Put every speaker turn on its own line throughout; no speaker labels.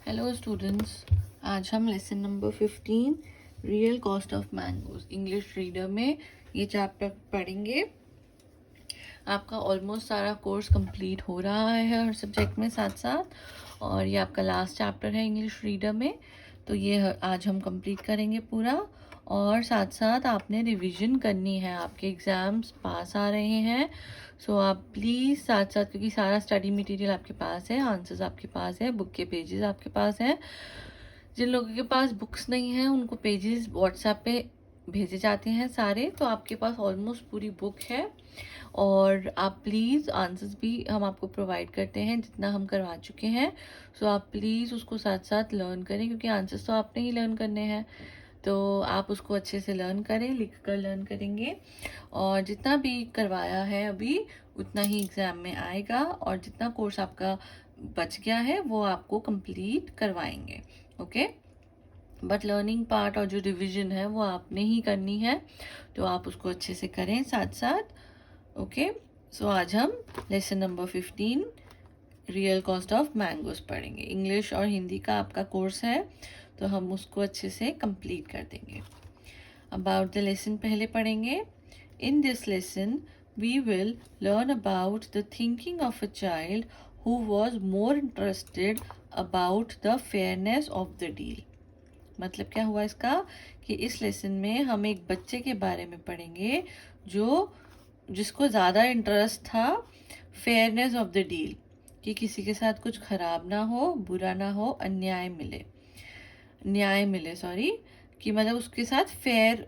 Hello students, आज हम lesson number 15 real cost of mangoes English reader में ये चैप्टर पढ़ेंगे। आपका ऑलमोस्ट सारा कोर्स कंप्लीट हो रहा है हर सब्जेक्ट में साथ साथ, और ये आपका लास्ट चैप्टर है इंग्लिश रीडर में। तो ये आज हम कंप्लीट करेंगे पूरा, और साथ साथ आपने रिवीजन करनी है। आपके एग्ज़ाम्स पास आ रहे हैं, सो आप प्लीज़ साथ साथ, क्योंकि सारा स्टडी मटेरियल आपके पास है, आंसर्स आपके पास है, बुक के पेजेस आपके पास हैं। जिन लोगों के पास बुक्स नहीं हैं उनको पेजेस व्हाट्सएप पे भेजे जाते हैं सारे, तो आपके पास ऑलमोस्ट पूरी बुक है। और आप प्लीज़ आंसर्स भी हम आपको प्रोवाइड करते हैं जितना हम करवा चुके हैं, सो आप प्लीज़ उसको साथ साथ लर्न करें, क्योंकि आंसर्स तो आपने ही लर्न करने हैं। तो आप उसको अच्छे से लर्न करें, लिख कर लर्न करेंगे, और जितना भी करवाया है अभी उतना ही एग्ज़ाम में आएगा, और जितना कोर्स आपका बच गया है वो आपको कंप्लीट करवाएंगे। ओके, बट लर्निंग पार्ट और जो रिवीजन है वो आपने ही करनी है, तो आप उसको अच्छे से करें साथ साथ। ओके, सो आज हम lesson number 15 real cost of mangoes पढ़ेंगे। इंग्लिश और हिंदी का आपका कोर्स है, तो हम उसको अच्छे से कंप्लीट कर देंगे। अबाउट द लेसन पहले पढ़ेंगे। In this lesson we will learn about the thinking of a child who was more interested about the fairness of the deal. मतलब क्या हुआ इसका, कि इस लेसन में हम एक बच्चे के बारे में पढ़ेंगे जिसको ज़्यादा इंटरेस्ट था फेयरनेस ऑफ द डील, कि किसी के साथ कुछ खराब ना हो, बुरा ना हो, न्याय मिले सॉरी, कि मतलब उसके साथ फेयर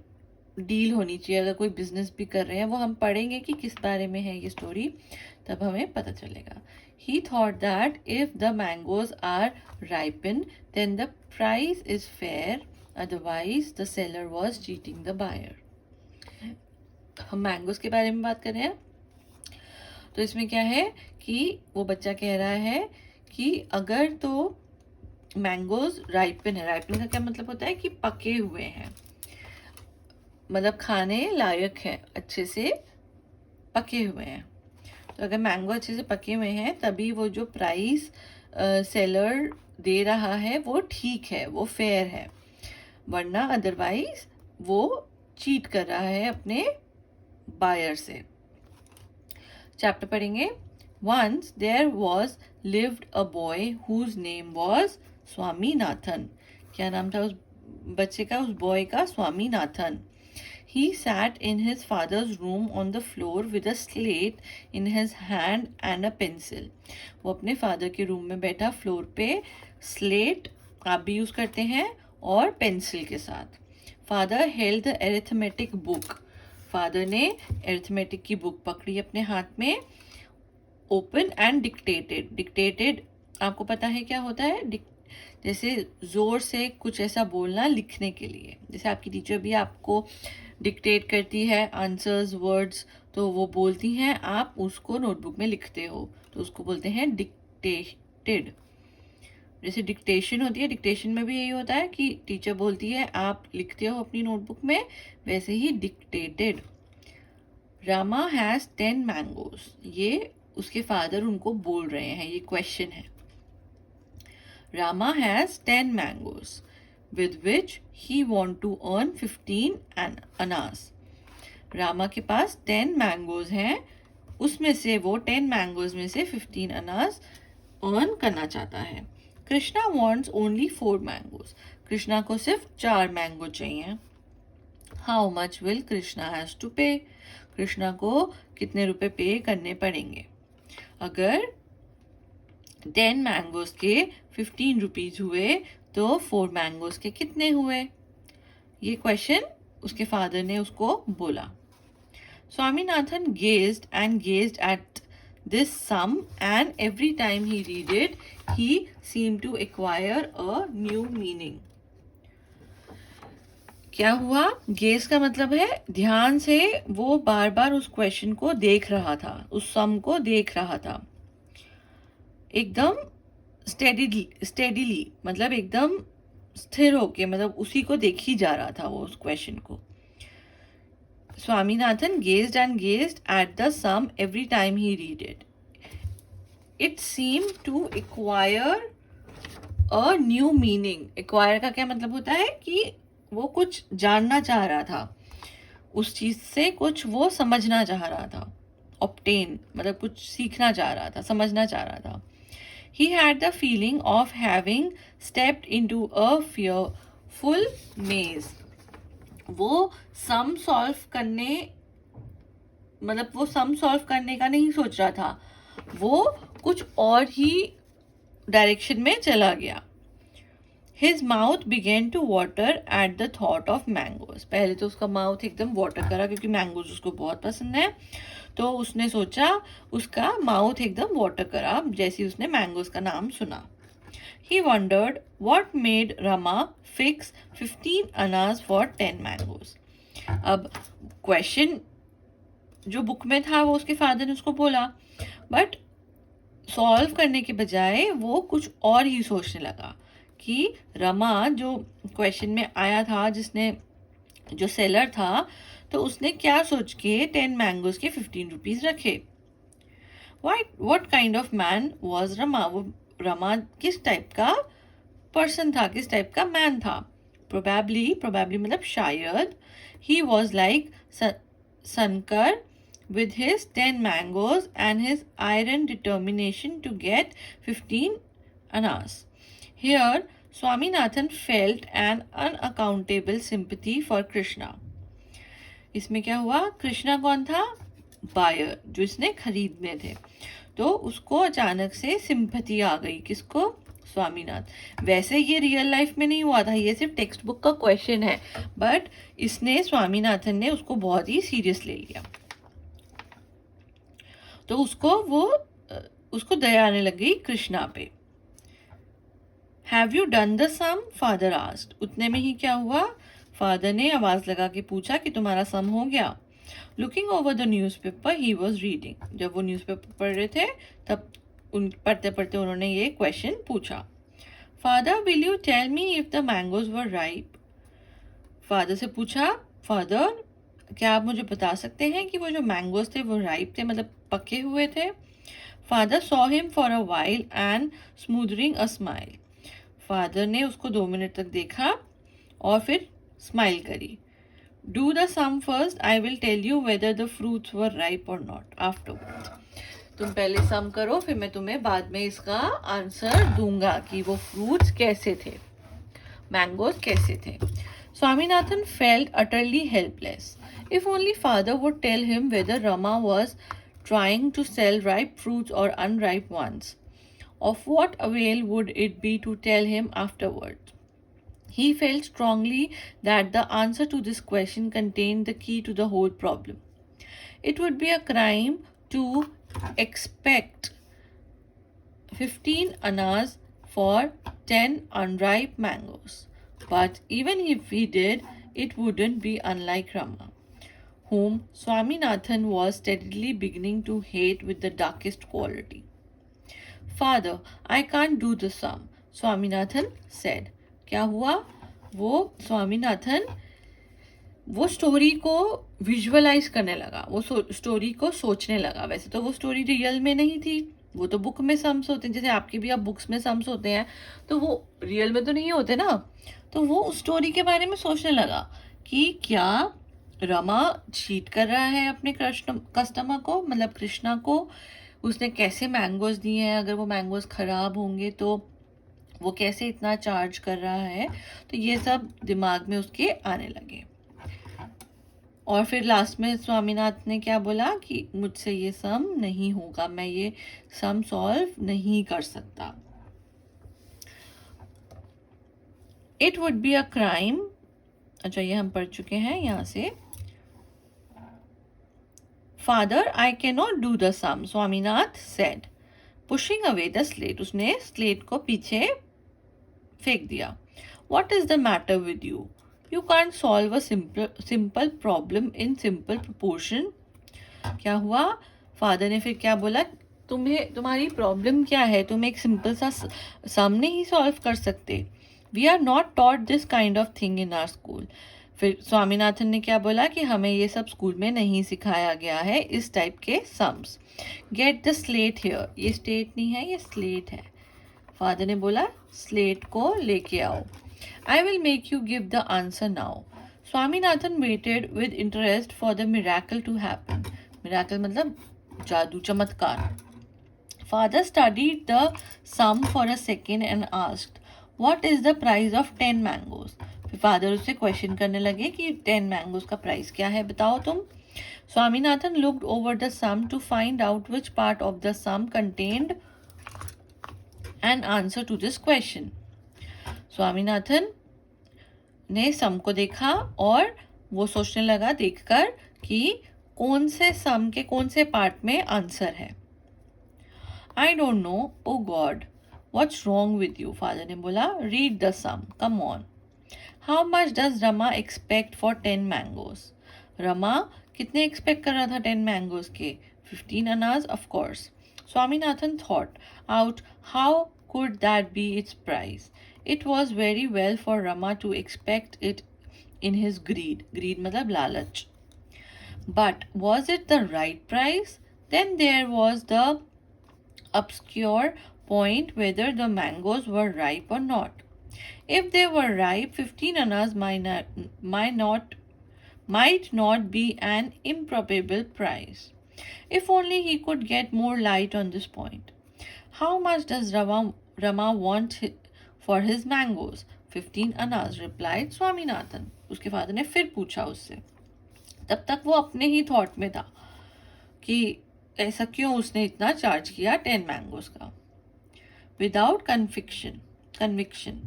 डील होनी चाहिए। अगर कोई बिजनेस भी कर रहे हैं, वो हम पढ़ेंगे कि किस बारे में है ये स्टोरी, तब हमें पता चलेगा। He thought that if the mangoes are ripened, then the price is fair, otherwise the seller was cheating the buyer. हम मैंगोज के बारे में बात कर रहे हैं, तो इसमें क्या है कि वो बच्चा कह रहा है कि अगर तो मैंगोज राइपन है, राइपन का क्या मतलब होता है कि पके हुए हैं, मतलब खाने लायक है, अच्छे से पके हुए हैं। तो अगर मैंगो अच्छे से पके हुए हैं तभी वो जो प्राइस सेलर दे रहा है वो ठीक है, वो फेयर है, वरना अदरवाइज वो चीट कर रहा है अपने बायर से। चैप्टर पढ़ेंगे। Once there was lived a boy whose name was Swaminathan. क्या नाम था उस बच्चे का, उस बॉय का? Swaminathan. He sat in his father's room on the floor with a slate in his hand and a pencil. वो अपने फादर के रूम में बैठा फ्लोर पे, स्लेट आप भी यूज़ करते हैं, और पेंसिल के साथ। Father held the arithmetic book. Father ने एरिथमेटिक की बुक पकड़ी अपने हाथ में। ओपन एंड डिक्टेटेड आपको पता है क्या होता है? जैसे ज़ोर से कुछ ऐसा बोलना लिखने के लिए, जैसे आपकी टीचर भी आपको डिक्टेट करती है आंसर्स, वर्ड्स, तो वो बोलती हैं, आप उसको नोटबुक में लिखते हो, तो उसको बोलते हैं डिक्टेटेड। जैसे डिक्टेशन होती है, डिक्टेशन में भी यही होता है कि टीचर बोलती है, आप लिखते हो अपनी नोटबुक में, वैसे ही डिक्टेटेड। Rama has 10 mangoes. ये उसके फादर उनको बोल रहे हैं, ये क्वेश्चन है। Rama has 10 mangoes with which he want to earn 15 anas. Rama के पास 10 मैंगोज हैं, उसमें से वो 10 मैंगोज में से 15 अनास अर्न करना चाहता है। Krishna wants only 4 mangoes. Krishna को सिर्फ 4 मैंगो चाहिए। How much will Krishna has to pay. Krishna को कितने रुपए पे करने पड़ेंगे? अगर 10 मैंगोज के 15 रुपीज हुए तो 4 मैंगोज के कितने हुए? ये क्वेश्चन उसके फादर ने उसको बोला। Swaminathan gazed at this sum, and every time he read it, he seemed to acquire a new meaning. क्या हुआ? गेज का मतलब है ध्यान से, वो बार बार उस क्वेश्चन को देख रहा था, उस सम को देख रहा था, एकदम स्टेडीली, मतलब एकदम स्थिर होके, मतलब उसी को देख ही जा रहा था वो उस क्वेश्चन को। Swaminathan gazed at the sum every time he read it. It seemed to acquire a new meaning. Acquire का क्या मतलब होता है कि वो कुछ जानना चाह रहा था, उस चीज से कुछ वो समझना चाह रहा था। ऑब्टेन मतलब कुछ सीखना चाह रहा था, समझना चाह रहा था। He had the feeling of having stepped into a fearful maze. वो सम सॉल्व करने मतलब वो सम सॉल्व करने का नहीं सोच रहा था, वो कुछ और ही डायरेक्शन में चला गया। His mouth began to water at the thought of mangoes. पहले तो उसका माउथ एकदम वाटर करा क्योंकि मैंगोज उसको बहुत पसंद है, तो उसने सोचा, उसका माउथ एकदम वाटर करा जैसे उसने मैंगोज का नाम सुना। He wondered what made Rama fix 15 annas for 10 mangoes. अब क्वेश्चन जो बुक में था वो उसके फादर ने उसको बोला, बट सॉल्व करने के बजाय वो कुछ और ही सोचने लगा कि रमा जो क्वेश्चन में आया था, जिसने जो सेलर था, तो उसने क्या सोच के 10 मैंगोज के 15 रुपीज रखे। What kind of man was Rama? वो रमा किस टाइप का पर्सन था, किस टाइप का मैन था? प्रोबेबली मतलब शायद ही वॉज लाइक सनकर with his 10 mangoes and his iron determination to get 15 annas. Here, Swaminathan felt an unaccountable sympathy for Krishna. इसमें क्या हुआ? कृष्णा कौन था? बायर, जो इसने खरीदने थे। तो उसको अचानक से सिंपैथी आ गई। किसको? स्वामीनाथ। वैसे ये रियल लाइफ में नहीं हुआ था, ये सिर्फ टेक्स्ट बुक का क्वेश्चन है, बट इसने स्वामीनाथन ने उसको बहुत ही सीरियस ले लिया। तो उसको दया आने लगी कृष्णा पे। Have you done the sum? Father asked. उतने में ही क्या हुआ? फादर ने आवाज लगा के पूछा कि तुम्हारा सम हो गया। Looking over the newspaper he was reading. जब वो न्यूज़पेपर पढ़ रहे थे तब पढ़ते पढ़ते उन्होंने ये क्वेश्चन पूछा। Father will you tell me if the mangoes were ripe? Father से पूछा, फादर क्या आप मुझे बता सकते हैं कि वो जो मैंगोज थे वो राइप थे, मतलब पके हुए थे? Father saw him for a while and smothering a smile. Father ने उसको 2 मिनट तक देखा और फिर स्माइल करी। Do the sum first, I will tell you whether the fruits were ripe और नॉट आफ्टरवर्ड्स। तुम पहले सम करो, फिर मैं तुम्हें बाद में इसका आंसर दूंगा कि वो फ्रूट्स कैसे थे, मैंगोज कैसे थे। Swaminathan felt utterly helpless. If only father would tell him whether Rama was trying to sell ripe fruits or unripe ones. Of what avail would it be to tell him afterwards? He felt strongly that the answer to this question contained the key to the whole problem. It would be a crime to expect 15 annas for 10 unripe mangoes. But even if he did, it wouldn't be unlike Rama, whom Swaminathan was steadily beginning to hate with the darkest quality. Father, I can't do the sum, Swaminathan said. क्या हुआ? वो स्वामीनाथन वो story को visualise करने लगा, वो story को सोचने लगा। वैसे तो वो स्टोरी रियल में नहीं थी, वो तो बुक में सम्स होते हैं, जैसे आपके भी आप बुक्स में सम्स होते हैं, तो वो रियल में तो नहीं होते ना। तो वो उस स्टोरी के बारे में सोचने लगा कि क्या रमा चीट कर रहा है अपने कस्टमर को, मतलब कृष्णा को। उसने कैसे मैंगोज दिए हैं, अगर वो मैंगोज खराब होंगे तो वो कैसे इतना चार्ज कर रहा है। तो ये सब दिमाग में उसके आने लगे। और फिर लास्ट में स्वामीनाथ ने क्या बोला कि मुझसे ये सम नहीं होगा, मैं ये सम सॉल्व नहीं कर सकता। It would be a crime. अच्छा, ये हम पढ़ चुके हैं यहाँ से। Father, I can not do the sum, Swaminath said, pushing away the slate. उसने स्लेट को पीछे फेंक दिया। What is the matter with you? You can't solve a simple problem in simple proportion. क्या हुआ? फादर ने फिर क्या बोला, तुम्हारी प्रॉब्लम क्या है? तुम एक सिंपल सा सम नहीं सॉल्व कर सकते। We are not taught this kind of thing in our school. फिर स्वामीनाथन ने क्या बोला कि हमें ये सब स्कूल में नहीं सिखाया गया है, इस टाइप के sums. Get the slate here. ये स्लेट नहीं है, ये स्लेट है। फादर ने बोला स्लेट को लेके आओ. I will make you give the answer now. Swaminathan waited with interest for the miracle to happen. Miracle मतलब जादू चमत्कार. Father studied the sum for a second and asked, "What is the price of 10 mangoes?" फिर father उससे question करने लगे कि 10 mangoes का price क्या है बताओ तुम. Swaminathan looked over the sum to find out which part of the sum contained an answer to this question. Swaminathan ने सम को देखा और वो सोचने लगा देखकर कि कौन से सम के कौन से पार्ट में आंसर है. I don't know, oh God, what's wrong with you. Father ने बोला read the sum, come on. How much does Rama expect for 10 mangoes. Rama कितने एक्सपेक्ट कर रहा था 10 मैंगोज के? 15 अनाज of course. Swaminathan thought out how could that be its price. It was very well for Rama to expect it in his greed. Greed मतलब लालच. But was it the right price? Then there was the obscure point whether the mangoes were ripe or not. If they were ripe, 15 annas might not be an improbable price. If only he could get more light on this point. How much does Rama want for his mangoes? 15 annas, replied Swaminathan. उसके father ने फिर पूछा उससे. तब तक वो अपने ही thought में था कि ऐसा क्यों उसने इतना चार्ज किया 10 मैंगोज का. विदाउट कन्विक्शन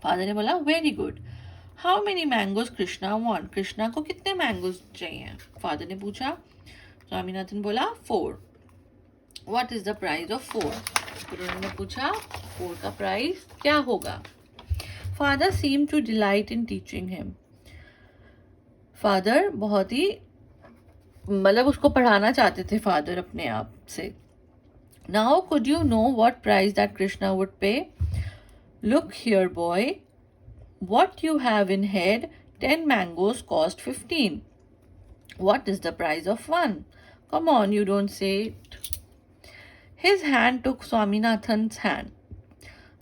फादर ने बोला very good. How many mangoes Krishna want. Krishna को कितने मैंगोज चाहिए? फादर ने पूछा. स्वामीनाथन बोला 4. What is the price of 4? फिर उन्होंने पूछा 4 का प्राइस क्या होगा? Father seemed to delight in teaching him. Father बहुत ही मतलब उसको पढ़ाना चाहते थे फादर अपने आप से. Now could you know what price that Krishna would pay? Look here boy, what you have in head, 10 mangoes cost 15. What is the price of 1? Come on, you don't say it. His hand took Swaminathan's hand.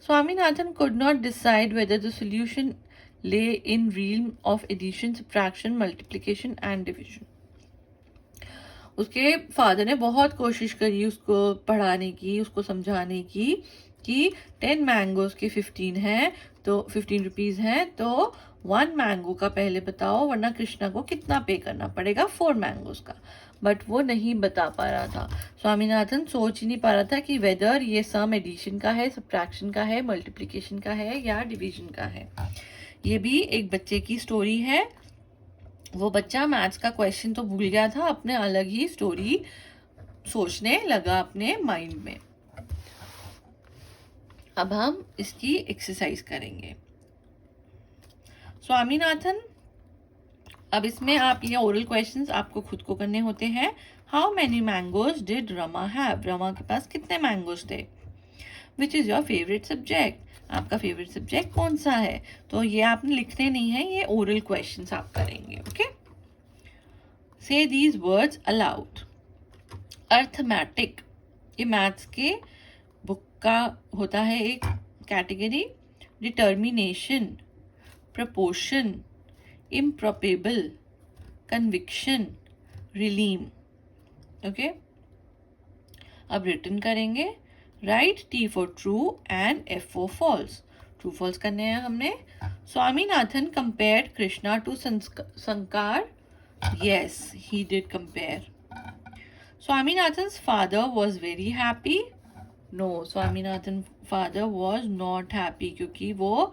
Swaminathan could not decide whether the solution lay in realm of addition, subtraction, multiplication and division. उसके father ने बहुत कोशिश करी उसको पढ़ाने की, उसको समझाने की कि 10 मैंगोज के 15 हैं तो 15 रुपीज़ हैं तो 1 मैंगो का पहले बताओ वरना कृष्णा को कितना पे करना पड़ेगा 4 मैंगोज का. बट वो नहीं बता पा रहा था. स्वामीनाथन सोच ही नहीं पा रहा था कि वेदर ये सम एडिशन का है, सब्ट्रैक्शन का है, मल्टीप्लिकेशन का है या डिवीजन का है. ये भी एक बच्चे की स्टोरी है. वो बच्चा मैथ्स का क्वेश्चन तो भूल गया था, अपने अलग ही स्टोरी सोचने लगा अपने माइंड में. अब हम इसकी एक्सरसाइज करेंगे. स्वामीनाथन, अब इसमें आप ये ओरल क्वेश्चंस आपको खुद को करने होते हैं. How many mangoes did Rama have. Rama के पास कितने मैंगोज थे. Which is your favourite subject. आपका फेवरेट सब्जेक्ट कौन सा है. तो ये आपने लिखने नहीं है, ये ओरल क्वेश्चंस आप करेंगे. Okay, say these words aloud. Arithmetic, ये मैथ्स के बुक का होता है एक category. Determination, proportion, improbable, conviction, redeem. Okay, अब रिटर्न करेंगे. Write T for true and F for false. True false करने हैं हमने. Swaminathan compared Krishna to Sankar. Yes, he did compare. Swaminathan's father was very happy. No, Swaminathan father was not happy क्योंकि वो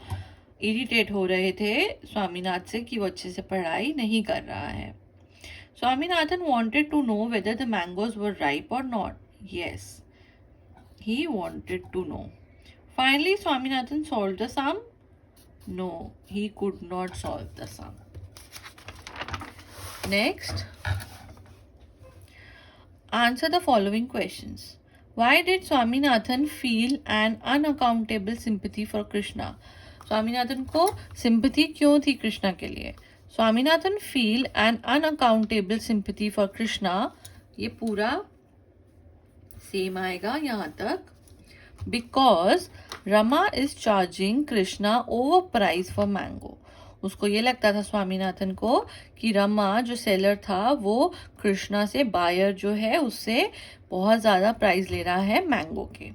irritate हो रहे थे स्वामीनाथ से कि वो अच्छे से पढ़ाई नहीं कर रहा है. Swaminathan wanted to know whether the mangoes were ripe or not. Yes, he wanted to know. Finally, Swaminathan solved the sum. No, he could not solve the sum. Next, answer the following questions. Why did Swaminathan feel an unaccountable sympathy for Krishna? Swaminathan को sympathy क्यों थी कृष्णा के लिए. Swaminathan feel an unaccountable sympathy for Krishna. ये पूरा same आएगा यहाँ तक. Because Rama is charging Krishna over price for mango. उसको ये लगता था स्वामीनाथन को कि रमा जो सेलर था वो कृष्णा से, बायर जो है उससे बहुत ज़्यादा प्राइस ले रहा है मैंगो के।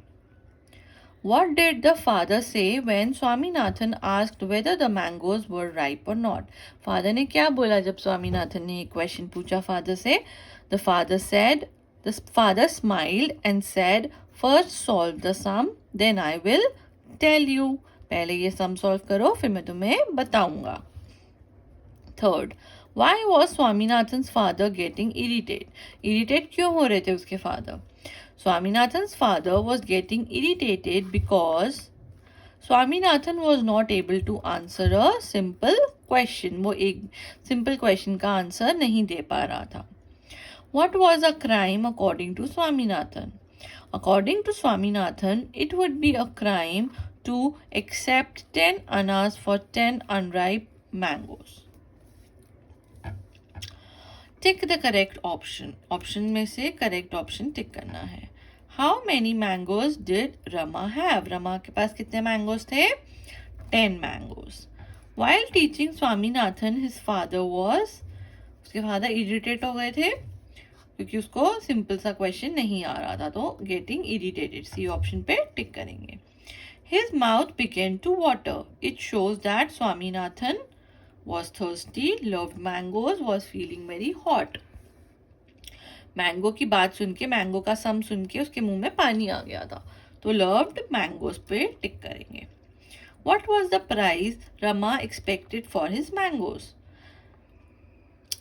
What did the father say when Swaminathan asked whether the mangoes were ripe or not? Father ने क्या बोला जब स्वामीनाथन ने एक क्वेश्चन पूछा फादर से? The father smiled and said, first solve the sum, then I will tell you. पहले ये sum solve करो, फिर मैं तुम्हें बताऊंगा. Third, why was Swaminathan's father getting irritated? Irritated क्यों हो रहे थे उसके father? Swaminathan's father was getting irritated because Swaminathan was not able to answer a simple question. वो एक simple question का answer नहीं दे पा रहा था. What was a crime according to Swaminathan? According to Swaminathan, it would be a crime to accept 10 annas for 10 unripe mangoes. Tick the correct option. Option में से correct option tick करना है. How many mangoes did Rama have? Rama के पास कितने mangoes थे? 10 mangoes. While teaching Swaminathan his father was, उसके father irritate हो गए थे क्योंकि उसको सिंपल सा क्वेश्चन नहीं आ रहा था, तो गेटिंग इरिटेटेड, सी ऑप्शन पे टिक करेंगे. His mouth began to water. It shows that Swaminathan was thirsty, loved mangoes, was feeling very hot. Mango की बात सुन के, मैंगो का सम सुन के उसके मुंह में पानी आ गया था, तो loved mangoes पे टिक करेंगे. What was the price Rama expected for his mangoes?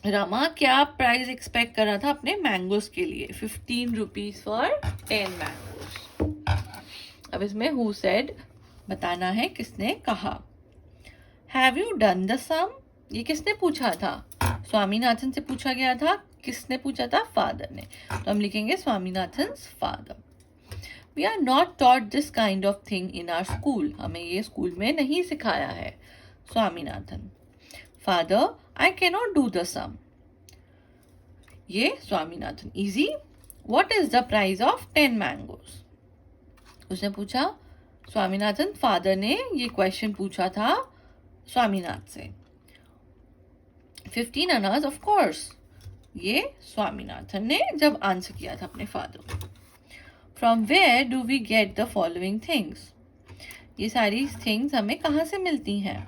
Rama क्या प्राइस एक्सपेक्ट कर रहा था अपने मैंगोज के लिए? 15 रुपीज फॉर 10 मैंगोज. अब इसमें who said बताना है किसने कहा. Have you done the sum? ये किसने पूछा था? स्वामीनाथन से पूछा गया था. किसने पूछा था? फादर ने. तो हम लिखेंगे स्वामीनाथन्स father. We are not taught this kind of thing in our school. हमें ये स्कूल में नहीं सिखाया है. Swaminathan. Father, I cannot do the sum. ये Swaminathan. Easy. What is the price of 10 mangoes? उसने पूछा, स्वामीनाथन फादर ने ये क्वेश्चन पूछा था स्वामीनाथ से. 15 अनाज ऑफ कोर्स. ये स्वामीनाथन ने जब आंसर किया था अपने फादर को. From where do we get the following things? ये सारी थिंग्स हमें कहाँ से मिलती हैं?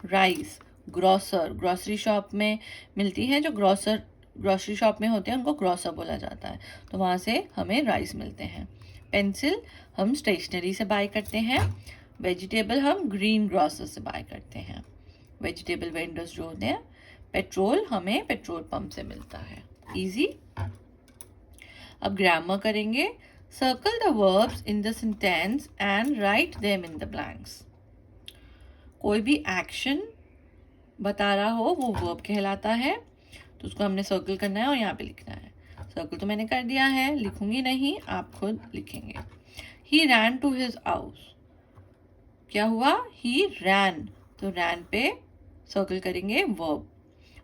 राइस, ग्रोसर, ग्रोसरी शॉप में मिलती है. जो ग्रोसरी शॉप में होते हैं उनको ग्रोसर बोला जाता है, तो वहाँ से हमें राइस मिलते हैं. पेंसिल हम स्टेशनरी से बाय करते हैं. वेजिटेबल हम ग्रीन ग्रोसर से बाय करते हैं, वेजिटेबल वेंडर्स जो होते हैं. पेट्रोल हमें पेट्रोल पंप से मिलता है. इजी. अब ग्रामर करेंगे. Circle the verbs in the sentence and write them in the blanks. कोई भी एक्शन बता रहा हो वो वर्ब कहलाता है, तो उसको हमने सर्कल करना है और यहाँ पे लिखना है. सर्कल तो मैंने कर दिया है, लिखूंगी नहीं, आप खुद लिखेंगे. He ran to his house. क्या हुआ? ही रैन, तो रैन पे सर्कल करेंगे verb.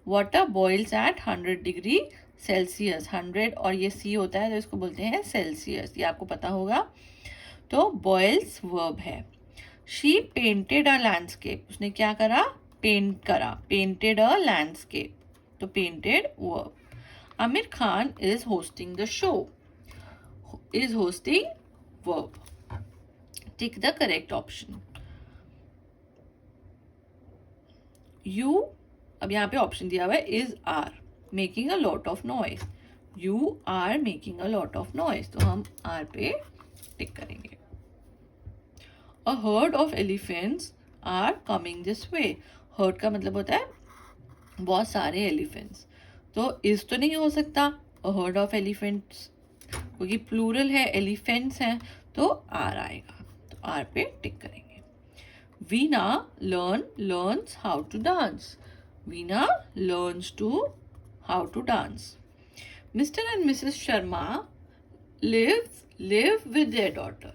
Water boils at 100 degree Celsius. 100 और ये सी होता है तो इसको बोलते हैं सेल्सियस, ये आपको पता होगा. तो बॉइल्स वर्ब है. She painted a landscape. उसने क्या करा? पेंट करा. पेंटेड अ लैंडस्केप, तो painted verb. Aamir Khan is hosting the show. Is hosting verb. Tick the correct option. You, अब यहाँ पे ऑप्शन दिया हुआ है is are making a lot of noise. You are making a lot of noise, तो हम are पे टिक करेंगे. A herd of elephants are coming this way. Heard का मतलब होता है बहुत सारे एलिफेंट्स, तो इज तो नहीं हो सकता. अ हर्ड ऑफ एलिफेंट्स क्योंकि प्लूरल है, एलिफेंट्स हैं, तो आर आएगा, तो आर पे टिक करेंगे. Veena learns how to dance. Veena learns how to dance. Mr. and Mrs. Sharma live with their daughter.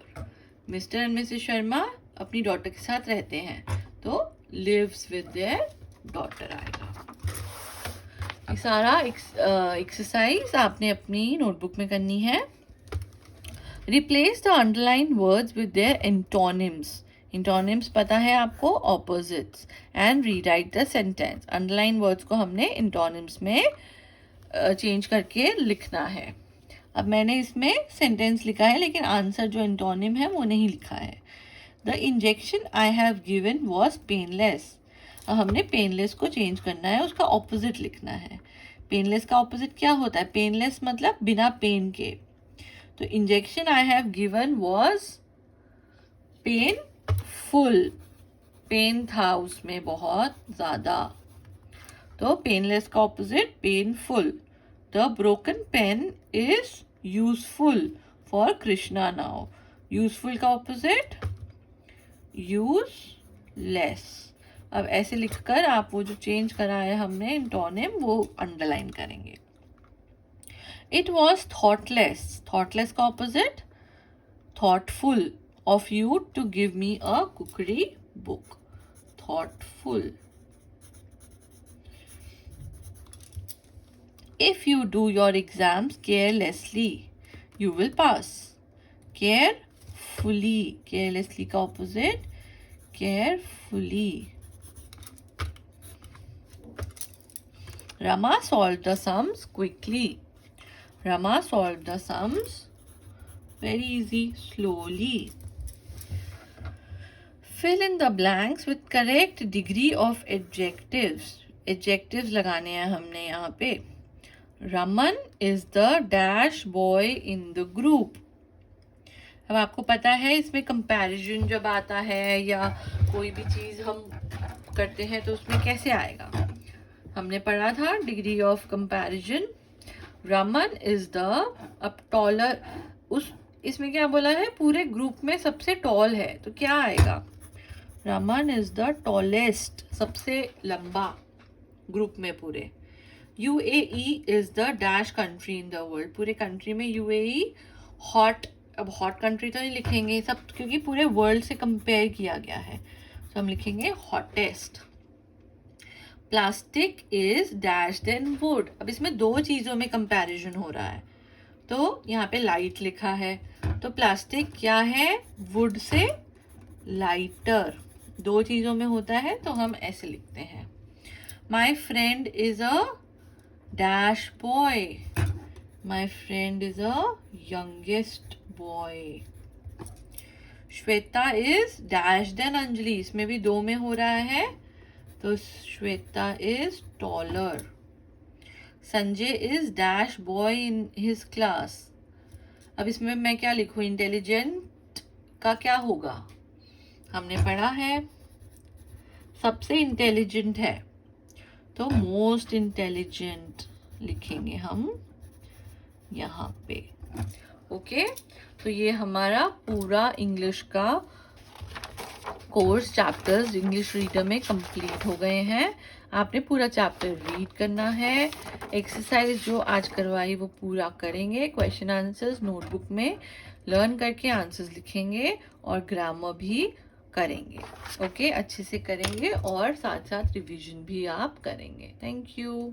Mr. and Mrs. Sharma अपनी डॉटर के साथ रहते हैं, तो lives with their daughter आएगा. ये सारा एक्सरसाइज आपने अपनी नोटबुक में करनी है. Replace the underline words with their antonyms. Antonyms पता है आपको, opposites. And rewrite the sentence. Underline words को हमने एंटोनिम्स में चेंज करके लिखना है. अब मैंने इसमें सेंटेंस लिखा है लेकिन आंसर जो एंटोनिम है वो नहीं लिखा है. The injection I have given was painless. अब हमने पेनलेस को चेंज करना है, उसका ऑपोजिट लिखना है. पेनलेस का ऑपोजिट क्या होता है? पेनलेस मतलब बिना पेन के. तो injection I have given was painful. Pain था उसमें बहुत ज़्यादा. तो पेनलेस का opposite painful. The broken pen is useful for Krishna now. Useful का ऑपोजिट यूजलेस. अब ऐसे लिखकर आप वो जो चेंज करा है हमने एंटोनिम वो अंडरलाइन करेंगे. It was thoughtless. थॉटलेस का opposite thoughtful of you to give me a cookery book. Thoughtful. If you do your exams carelessly, you will pass. Carefully. Carelessly का opposite carefully. Rama solved the sums quickly. Rama solved the sums very easy, slowly. Fill in the blanks with correct degree of adjectives. Adjectives लगाने हैं हमने यहाँ पे. Raman is the dash boy in the group. अब आपको पता है इसमें कंपैरिजन जब आता है या कोई भी चीज़ हम करते हैं तो उसमें कैसे आएगा. हमने पढ़ा था degree of comparison. Raman is the, अब टॉलर, उस इसमें क्या बोला है, पूरे ग्रुप में सबसे टॉल है तो क्या आएगा. रमन इज द टॉलेस्ट, सबसे लंबा ग्रुप में पूरे. UAE is the dash country in the world. पूरे कंट्री में UAE हॉट. अब हॉट कंट्री तो नहीं लिखेंगे सब क्योंकि पूरे वर्ल्ड से कंपेयर किया गया है, तो हम लिखेंगे hottest. Plastic is dash than wood. अब इसमें दो चीज़ों में कंपैरिजन हो रहा है तो यहाँ पे लाइट लिखा है तो प्लास्टिक क्या है, वुड से लाइटर. दो चीज़ों में होता है तो हम ऐसे लिखते हैं. My friend is a dash boy. My friend is a youngest boy. Shweta is dash than Anjali. इसमें भी दो में हो रहा है तो Shweta is taller. Sanjay is dash boy in his class. अब इसमें मैं क्या लिखूं, इंटेलिजेंट का क्या होगा, हमने पढ़ा है सबसे इंटेलिजेंट है तो मोस्ट इंटेलिजेंट लिखेंगे हम यहाँ पे. ओके, तो ये हमारा पूरा इंग्लिश का कोर्स चैप्टर्स इंग्लिश रीडर में कंप्लीट हो गए हैं. आपने पूरा चैप्टर रीड करना है. एक्सरसाइज जो आज करवाई वो पूरा करेंगे. क्वेश्चन आंसर्स नोटबुक में लर्न करके आंसर्स लिखेंगे और ग्रामर भी करेंगे. ओके, अच्छे से करेंगे और साथ साथ रिवीजन भी आप करेंगे. Thank you.